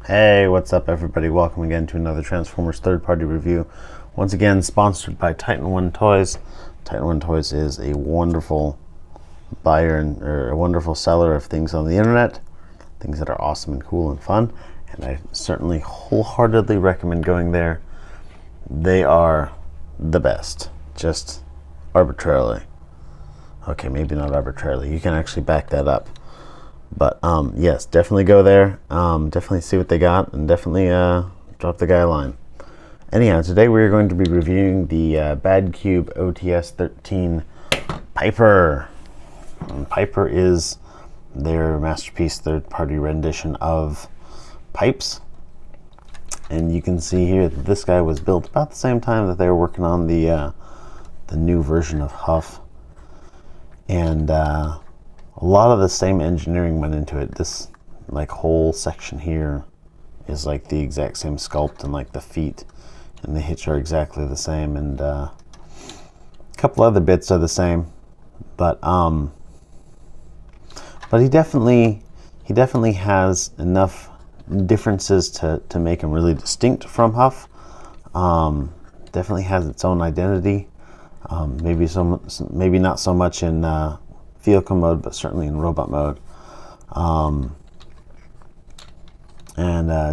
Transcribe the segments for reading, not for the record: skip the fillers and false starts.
Hey, what's up everybody? Welcome again to another Transformers third-party review. Once again, sponsored by titanonetoys. titanonetoys is a wonderful buyer or a wonderful seller of things on the internet, things that are awesome and cool and fun, and I certainly wholeheartedly recommend going there. They are the best, just arbitrarily. Okay, maybe not arbitrarily. You can actually back that up. But yes, definitely go there, definitely see what they got, and definitely drop the guy a line. Anyhow, today we're going to be reviewing the Badcube OTS 13 Piper. And Piper is their masterpiece third-party rendition of pipes. And you can see here that this guy was built about the same time that they were working on the new version of Huff. And a lot of the same engineering went into it. This like whole section here is like the exact same sculpt, and like the feet and the hitch are exactly the same, and a couple other bits are the same, but he definitely has enough differences to make him really distinct from Huff. Definitely has its own identity. Maybe not so much in vehicle mode, but certainly in robot mode.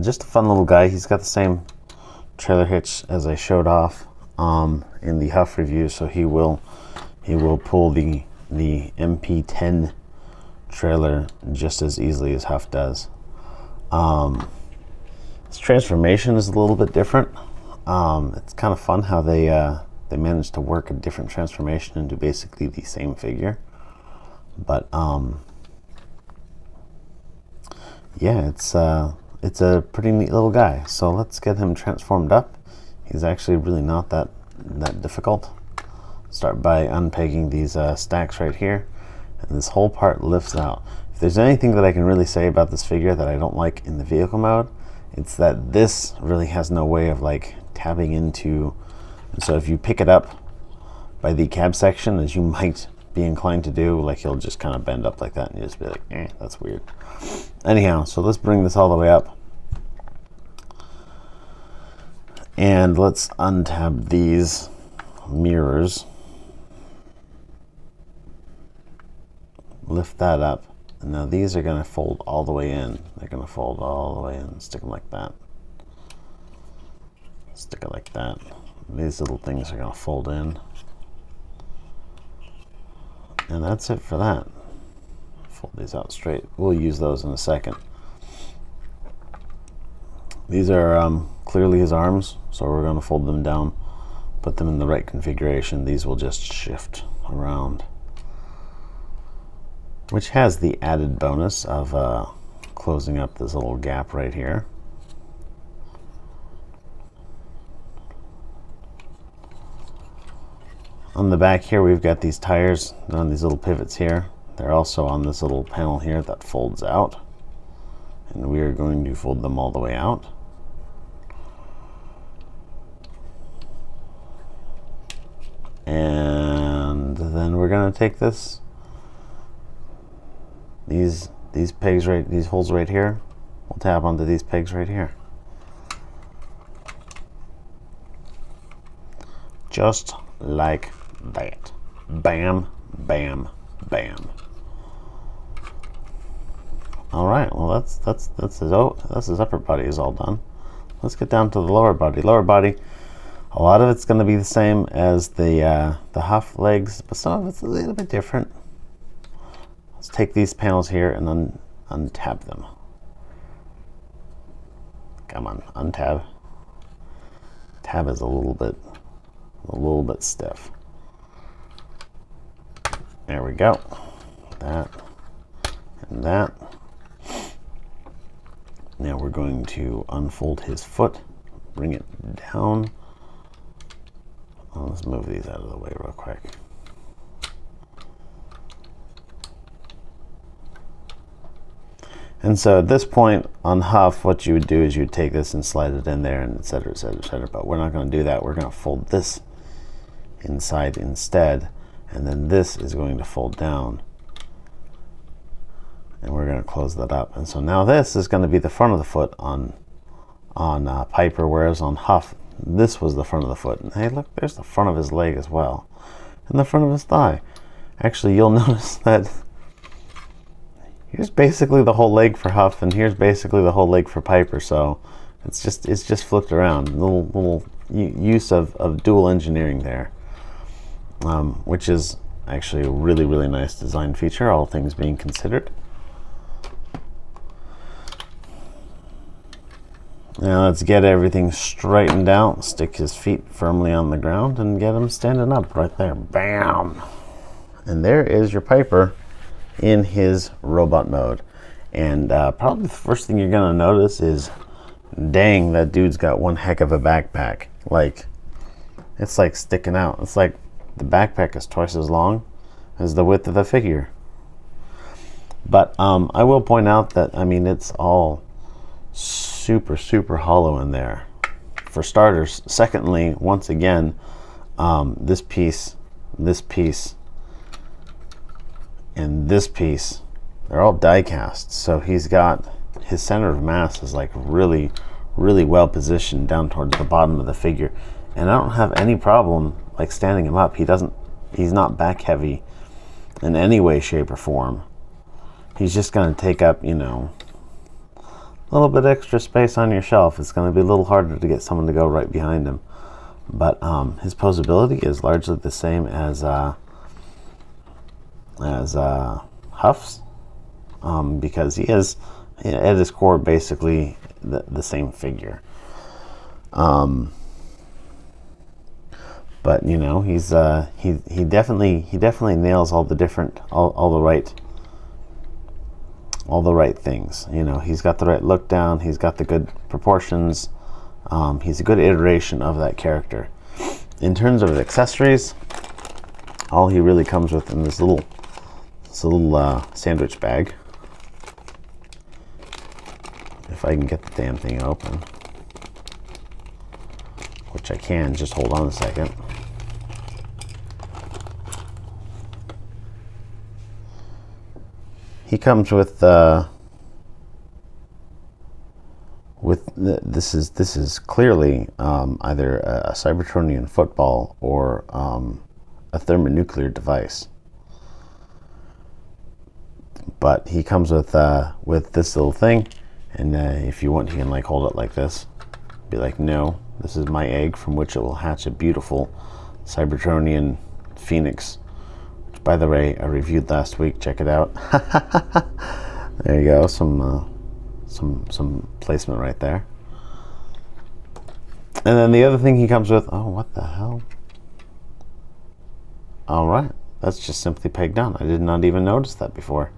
Just a fun little guy. He's got the same trailer hitch as I showed off in the Huff review, so he will pull the MP10 trailer just as easily as Huff does. His transformation is a little bit different. It's kind of fun how they managed to work a different transformation into basically the same figure. But yeah, it's a pretty neat little guy. So let's get him transformed up. He's actually really not that difficult. Start by unpegging these stacks right here, and this whole part lifts out. If there's anything that I can really say about this figure that I don't like in the vehicle mode, it's that this really has no way of like tabbing into. And so if you pick it up by the cab section, as you might be inclined to do, like he'll just kind of bend up like that, and you just be like, that's weird. Anyhow, so let's bring this all the way up, and let's untab these mirrors, lift that up, and now these are going to fold all the way in. They're going to fold all the way in. Stick them like that, stick it like that. These little things are going to fold in. And that's it for that. Fold these out straight. We'll use those in a second. These are clearly his arms, so we're going to fold them down, put them in the right configuration. These will just shift around, which has the added bonus of closing up this little gap right here. On the back here, we've got these tires on these little pivots here. They're also on this little panel here that folds out, and we are going to fold them all the way out. And then we're going to take these pegs right, these holes right here. We'll tap onto these pegs right here. Just like that. Bam, bam, bam. All right, well that's his upper body is all done. Let's get down to the lower body. Lower body, a lot of it's going to be the same as the Huff legs, but some of it's a little bit different. Let's take these panels here and untab them. Come on, untab. Tab is a little bit stiff. There we go. That and that. Now we're going to unfold his foot, bring it down. Let's move these out of the way real quick. And so at this point on Huff, what you would do is you would take this and slide it in there, and et cetera, et cetera, et cetera. But we're not going to do that. We're going to fold this inside instead, and then this is going to fold down, and we're going to close that up. And so now this is going to be the front of the foot on Piper, whereas on Huff, this was the front of the foot. And hey, look, there's the front of his leg as well, and the front of his thigh. Actually, you'll notice that here's basically the whole leg for Huff, and here's basically the whole leg for Piper. So it's just flipped around. Little use of dual engineering there, which is actually a really nice design feature, all things being considered. Now let's get everything straightened out, stick his feet firmly on the ground, and get him standing up right there. Bam! And there is your Piper in his robot mode. And probably the first thing you're gonna notice is, dang, that dude's got one heck of a backpack. Like, it's like sticking out. It's like the backpack is twice as long as the width of the figure. But I will point out that, I mean, it's all super hollow in there, for starters. Secondly, once again, this piece, and this piece, they're all die cast. So he's got his center of mass is like really well positioned down towards the bottom of the figure, and I don't have any problem like standing him up. He's not back heavy in any way, shape, or form. He's just going to take up, you know, a little bit extra space on your shelf. It's going to be a little harder to get someone to go right behind him, but his posability is largely the same as Huff's, because he is at his core basically the same figure. But you know, he definitely nails all the different all the right things. You know, he's got the right look down, he's got the good proportions, he's a good iteration of that character. In terms of accessories, all he really comes with in this little sandwich bag. If I can get the damn thing open, which I can, just hold on a second. He comes with this is clearly either a Cybertronian football or a thermonuclear device. But he comes with this little thing, and if you want, you can like hold it like this. Be like, no, this is my egg from which it will hatch a beautiful Cybertronian phoenix. By the way, I reviewed last week. Check it out. There you go. Some placement right there. And then the other thing he comes with. Oh, what the hell? All right, that's just simply pegged down. I did not even notice that before.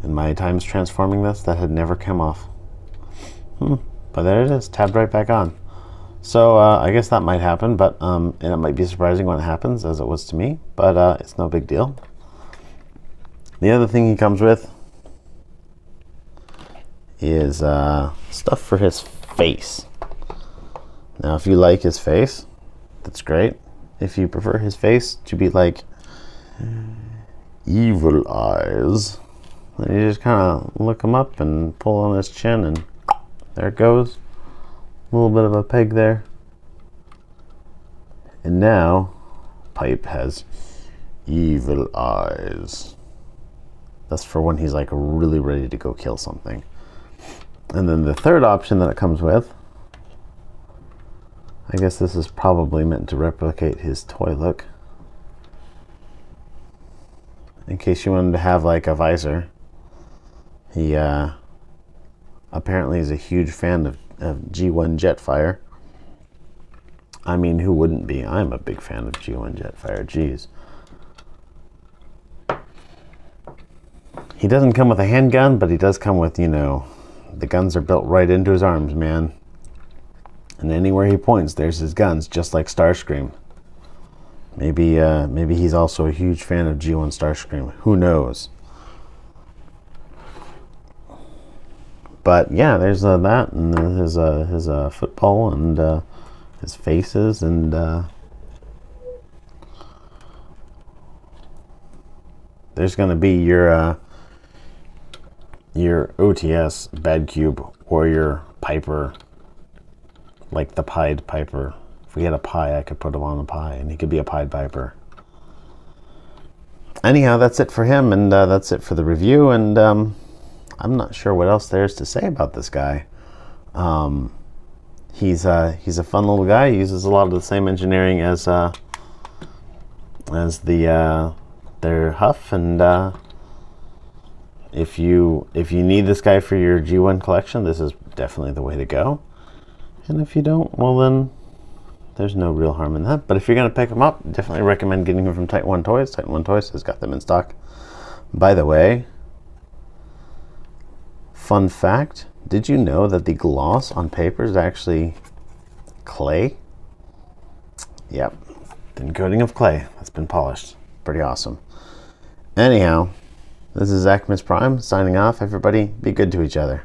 In my times transforming this, that had never come off. But there it is, tabbed right back on. So I guess that might happen, but and it might be surprising when it happens, as it was to me, but it's no big deal. The other thing he comes with is stuff for his face. Now, if you like his face, that's great. If you prefer his face to be like evil eyes, then you just kind of look him up and pull on his chin, and there it goes. A little bit of a peg there. And now, Pipe has evil eyes. That's for when he's like really ready to go kill something. And then the third option that it comes with, I guess this is probably meant to replicate his toy look. In case you wanted to have like a visor. He apparently is a huge fan of G1 Jetfire. I mean, who wouldn't be? I'm a big fan of G1 Jetfire. Jeez. He doesn't come with a handgun, but he does come with, you know, the guns are built right into his arms, man. And anywhere he points, there's his guns, just like Starscream. Maybe he's also a huge fan of G1 Starscream. Who knows? But yeah, there's that, and his football, and his faces, and there's gonna be your OTS Badcube Warrior Piper, like the pied Piper. If we had a pie, I could put him on the pie, and he could be a pied Piper. Anyhow, that's it for him, and that's it for the review, and I'm not sure what else there is to say about this guy. He's a fun little guy. He uses a lot of the same engineering as their Huff, and if you need this guy for your G1 collection, this is definitely the way to go. And if you don't, well then, there's no real harm in that. But if you're going to pick them up, definitely recommend getting them from Titan One Toys. Titan One Toys has got them in stock. By the way, fun fact, did you know that the gloss on paper is actually clay? Yep, thin coating of clay that's been polished. Pretty awesome. Anyhow, this is Zach Miss Prime signing off. Everybody, be good to each other.